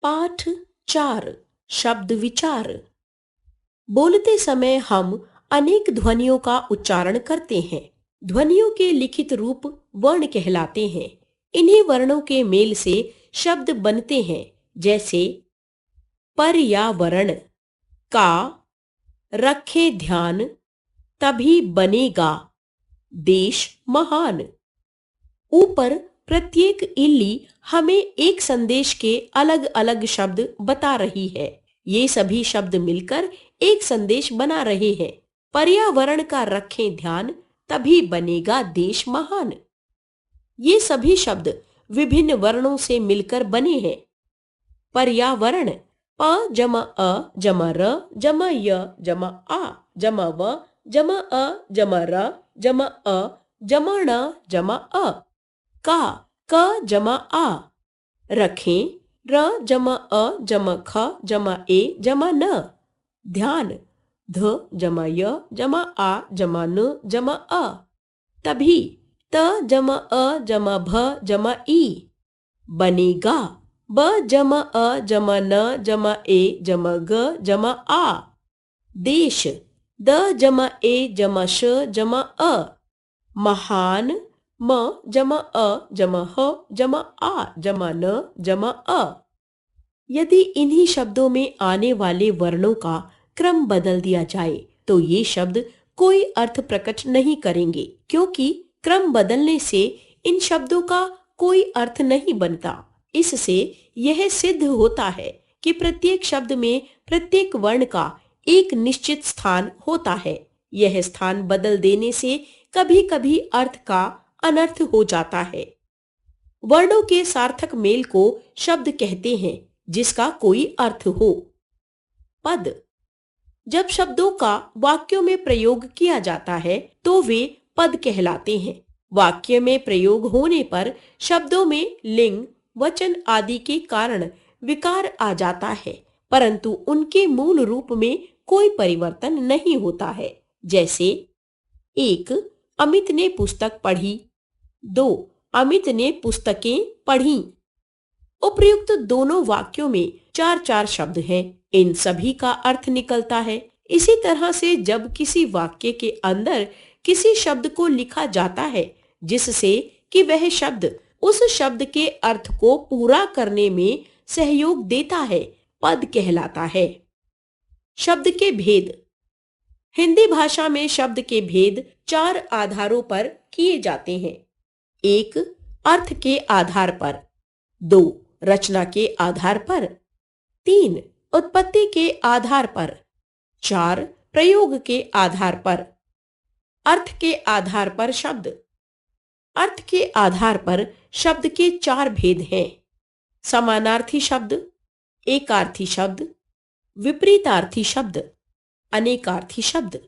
पाठ 4 शब्द विचार। बोलते समय हम अनेक ध्वनियों का उच्चारण करते हैं। ध्वनियों के लिखित रूप वर्ण कहलाते हैं। इन्हीं वर्णों के मेल से शब्द बनते हैं, जैसे पर्यावरण, का, रखे ध्यान, तभी बनेगा, देश महान। ऊपर प्रत्येक इल्ली हमें एक संदेश के अलग अलग शब्द बता रही है। ये सभी शब्द मिलकर एक संदेश बना रहे हैं। पर्यावरण का रखें ध्यान, तभी बनेगा देश महान। ये सभी शब्द विभिन्न वर्णों से मिलकर बने हैं। पर्यावरण प जमा अ जमा र जमा य जमा आ जमा व जमा अ जमा र जमा अ जमा ण जमा अ। का क जमा आ। रखें र जमा अ जमा ख जमा ए जमा न। ध्यान ध जमा य जमा आ जमा न जमा अ। तभी त जमा अ जमा भ जमा ई। बनेगा ब जमा अ जमा न जमा ए जमा ग जमा आ। देश द जमा ए जमा श जमा अ। महान म जमा अ जमा ह जमा आ जमा न जमा अ। यदि इन्हीं शब्दों में आने वाले वर्णों का क्रम बदल दिया जाए तो ये शब्द कोई अर्थ प्रकट नहीं करेंगे, क्योंकि क्रम बदलने से इन शब्दों का कोई अर्थ नहीं बनता। इससे यह सिद्ध होता है कि प्रत्येक शब्द में प्रत्येक वर्ण का एक निश्चित स्थान होता है। यह स्थान बदल देने से कभी कभी अर्थ का अनर्थ हो जाता है। वर्णों के सार्थक मेल को शब्द कहते हैं, जिसका कोई अर्थ हो। पद जब शब्दों का वाक्यों में प्रयोग किया जाता है तो वे पद कहलाते हैं। वाक्य में प्रयोग होने पर शब्दों में लिंग, वचन आदि के कारण विकार आ जाता है, परंतु उनके मूल रूप में कोई परिवर्तन नहीं होता है। जैसे 1. अमित ने पुस्तक पढ़ी। 2. अमित ने पुस्तकें पढ़ी। उपर्युक्त दोनों वाक्यों में 4-4 शब्द हैं। इन सभी का अर्थ निकलता है। इसी तरह से जब किसी वाक्य के अंदर किसी शब्द को लिखा जाता है जिससे कि वह शब्द उस शब्द के अर्थ को पूरा करने में सहयोग देता है, पद कहलाता है। शब्द के भेद हिंदी भाषा में शब्द के भेद 4 आधारों पर किए जाते हैं। 1. अर्थ के आधार पर। 2. रचना के आधार पर। 3. उत्पत्ति के आधार पर। 4. प्रयोग के आधार पर। अर्थ के आधार पर शब्द। अर्थ के आधार पर शब्द के 4 भेद हैं। समानार्थी शब्द, एकार्थी शब्द, विपरीतार्थी शब्द, अनेकार्थी शब्द।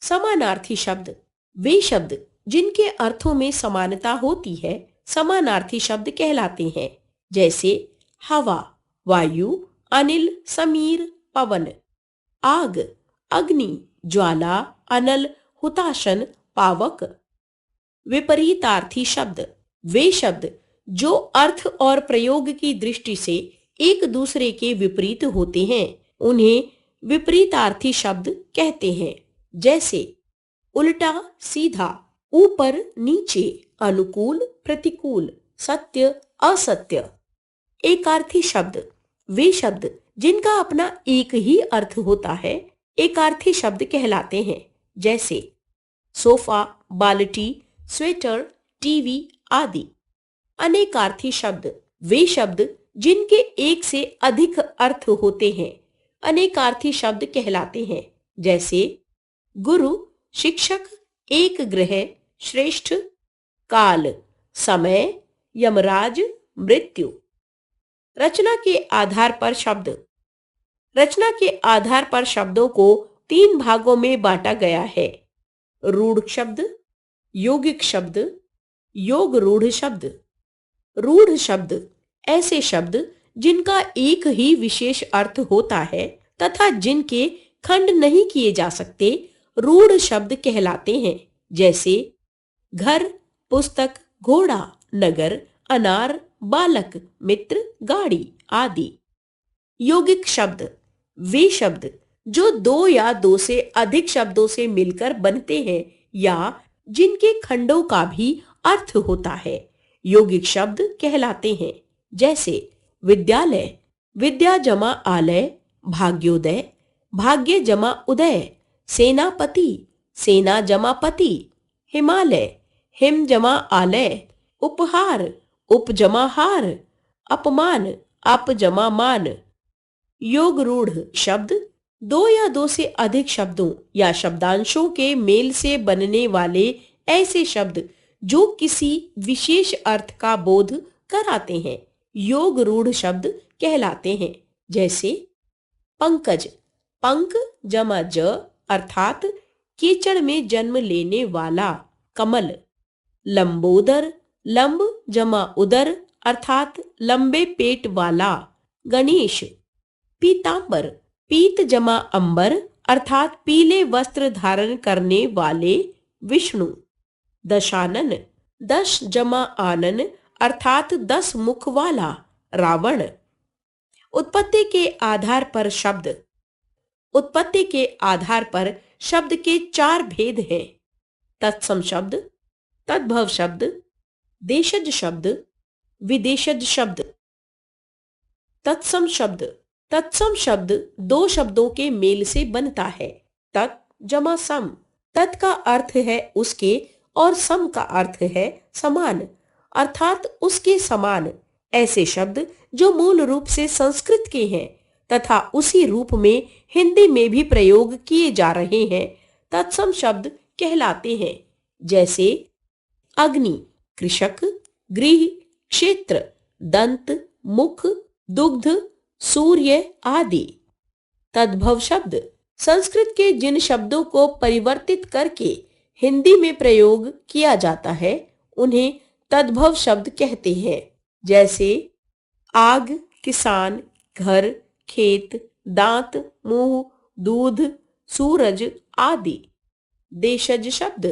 समानार्थी शब्द वे शब्द जिनके अर्थों में समानता होती है समानार्थी शब्द कहलाते हैं। जैसे हवा, वायु, अनिल, समीर, पवन। आग, अग्नि, ज्वाला, अनल, हुताशन, पावक। विपरीतार्थी शब्द वे शब्द जो अर्थ और प्रयोग की दृष्टि से एक दूसरे के विपरीत होते हैं, उन्हें विपरीतार्थी शब्द कहते हैं। जैसे उल्टा, सीधा, ऊपर, नीचे, अनुकूल, प्रतिकूल, सत्य, असत्य। एकार्थी शब्द वे शब्द जिनका अपना एक ही अर्थ होता है एकार्थी शब्द कहलाते हैं। जैसे सोफा, बाल्टी, स्वेटर, टीवी आदि। अनेकार्थी शब्द वे शब्द जिनके एक से अधिक अर्थ होते हैं अनेकार्थी शब्द कहलाते हैं। जैसे गुरु, शिक्षक, एक ग्रह, श्रेष्ठ, काल, समय, यमराज, मृत्यु। रचना के आधार पर शब्द। रचना के आधार पर शब्दों को 3 भागों में बांटा गया है। रूढ़ शब्द, यौगिक शब्द, योग रूढ़ शब्द। रूढ़ शब्द ऐसे शब्द जिनका एक ही विशेष अर्थ होता है तथा जिनके खंड नहीं किए जा सकते रूढ़ शब्द कहलाते हैं। जैसे घर, पुस्तक, घोड़ा, नगर, अनार, बालक, मित्र, गाड़ी आदि। यौगिक शब्द वे शब्द जो दो या दो से अधिक शब्दों से मिलकर बनते हैं या जिनके खंडों का भी अर्थ होता है, यौगिक शब्द कहलाते हैं। जैसे विद्यालय, विद्या जमा आलय, भाग्योदय, भाग्य जमा उदय, सेनापति, सेना जमा पति, हिमालय, हिम जमा आलय, उपहार, उप जमा हार, अपमान, अप जमा मान। योग रूढ़ शब्द दो या दो से अधिक शब्दों या शब्दांशों के मेल से बनने वाले ऐसे शब्द जो किसी विशेष अर्थ का बोध कराते हैं, योग रूढ़ शब्द कहलाते हैं। जैसे पंकज, पंक जमा ज अर्थात कीचड़ में जन्म लेने वाला कमल। लंबोदर, लंब जमा उदर अर्थात लंबे पेट वाला गणेश। पीतांबर, पीत जमा अंबर अर्थात पीले वस्त्र धारण करने वाले विष्णु। दशानन, दश जमा आनन अर्थात 10 मुख वाला रावण। उत्पत्ति के आधार पर शब्द, उत्पत्ति के आधार पर शब्द के 4 भेद हैं। तत्सम शब्द, तद्भव शब्द, देशज शब्द, विदेशज शब्द। तत्सम शब्द, तत्सम शब्द दो शब्दों के मेल से बनता है। तत् जमा सम, तत् का अर्थ है उसके और सम का अर्थ है समान अर्थात उसके समान। ऐसे शब्द जो मूल रूप से संस्कृत के हैं तथा उसी रूप में हिंदी में भी प्रयोग किए जा रहे हैं, तत्सम शब्द कहलाते हैं। जैसे अग्नि, कृषक, गृह, क्षेत्र, दंत, मुख, दुग्ध, सूर्य आदि। तद्भव शब्द संस्कृत के जिन शब्दों को परिवर्तित करके हिंदी में प्रयोग किया जाता है उन्हें तद्भव शब्द कहते हैं। जैसे आग, किसान, घर, खेत, दांत, मुंह, दूध, सूरज आदि। देशज शब्द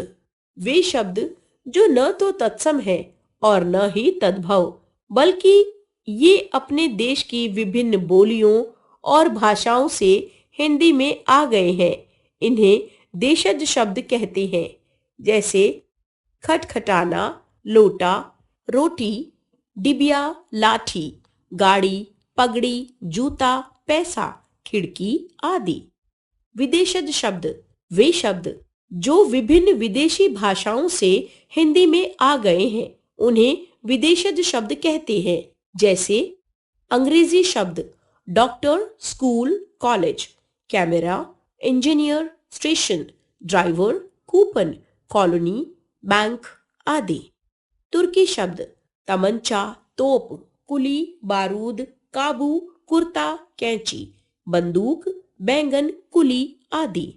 वे शब्द जो न तो तत्सम है और न ही तद्भव, बल्कि ये अपने देश की विभिन्न बोलियों और भाषाओं से हिंदी में आ गए हैं। इन्हें देशज शब्द कहते हैं। जैसे खटखटाना, लोटा, रोटी, डिबिया, लाठी, गाड़ी, पगड़ी, जूता, पैसा, खिड़की आदि। विदेशज शब्द वे शब्द जो विभिन्न विदेशी भाषाओं से हिंदी में आ गए हैं, उन्हें विदेशज शब्द कहते हैं। जैसे अंग्रेजी शब्द doctor, school, college, camera, engineer, station, driver, coupon, colony, bank आदि। तुर्की शब्द तमंचा, तोप, कुली, बारूद, काबू, कुर्ता, कैंची, बंदूक, बैंगन, कुली आदि।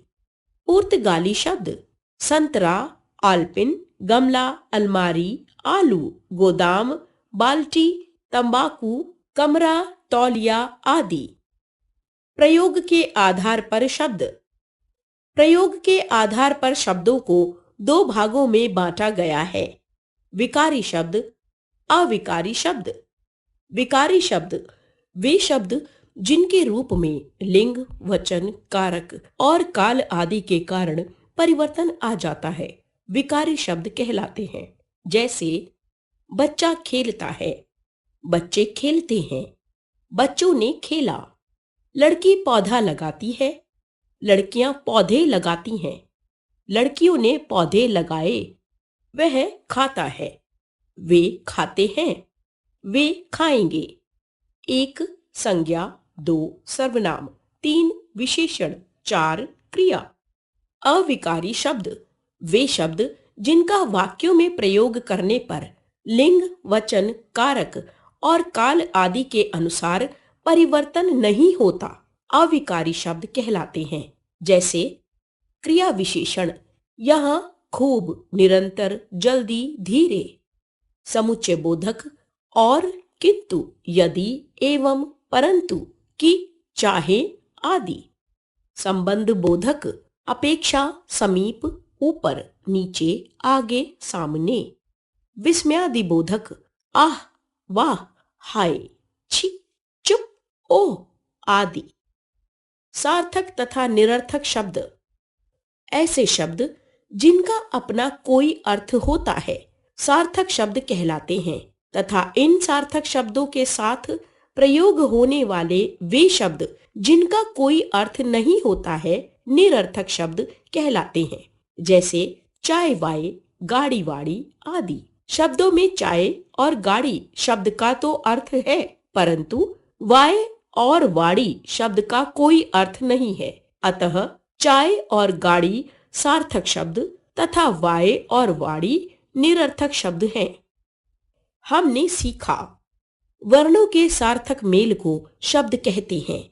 पुर्तगाली शब्द संतरा, आलपिन, गमला, अलमारी, आलू, गोदाम, बाल्टी, तंबाकू, कमरा, तौलिया आदि। प्रयोग के आधार पर शब्द, प्रयोग के आधार पर शब्दों को दो भागों में बांटा गया है। विकारी शब्द, अविकारी शब्द। विकारी शब्द वे शब्द जिनके रूप में लिंग, वचन, कारक और काल आदि के कारण परिवर्तन आ जाता है, विकारी शब्द कहलाते हैं। जैसे बच्चा खेलता है, बच्चे खेलते हैं, बच्चों ने खेला। लड़की पौधा लगाती है, लड़कियां पौधे लगाती हैं, लड़कियों ने पौधे लगाए। वह खाता है, वे खाते हैं, वे खाएंगे। 1 संज्ञा, 2 सर्वनाम, 3 विशेषण, 4 क्रिया। अविकारी शब्द वे शब्द जिनका वाक्यों में प्रयोग करने पर लिंग, वचन, कारक और काल आदि के अनुसार परिवर्तन नहीं होता, अविकारी शब्द कहलाते हैं। जैसे क्रिया विशेषण, यहाँ खूब, निरंतर, जल्दी, धीरे। समुच्चय बोधक और, किंतु, यदि, एवं, परंतु, कि, चाहे आदि। संबंध बोधक अपेक्षा, समीप, ऊपर, नीचे, आगे, सामने। विस्मयादि बोधक आह, वाह, हाय, छी, चुप, ओह आदि। सार्थक तथा निरर्थक शब्द ऐसे शब्द जिनका अपना कोई अर्थ होता है सार्थक शब्द कहलाते हैं तथा इन सार्थक शब्दों के साथ प्रयोग होने वाले वे शब्द जिनका कोई अर्थ नहीं होता है निरर्थक शब्द कहलाते हैं। जैसे चाय वाय, गाड़ी वाड़ी आदि। शब्दों में चाय और गाड़ी शब्द का तो अर्थ है, परंतु वाय और वाड़ी शब्द का कोई अर्थ नहीं है। अतः चाय और गाड़ी सार्थक शब्द तथा वाय और वाड़ी निरर्थक शब्द हैं। हमने सीखा वर्णों के सार्थक मेल को शब्द कहते हैं।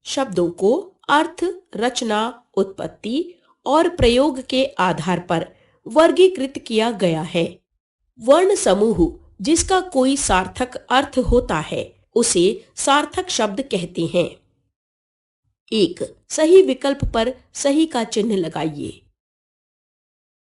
शब्दों को अर्थ, रचना, उत्पत्ति और प्रयोग के आधार पर वर्गीकृत किया गया है। वर्ण समूह जिसका कोई सार्थक अर्थ होता है उसे सार्थक शब्द कहते हैं। एक, सही विकल्प पर सही का चिन्ह लगाइए।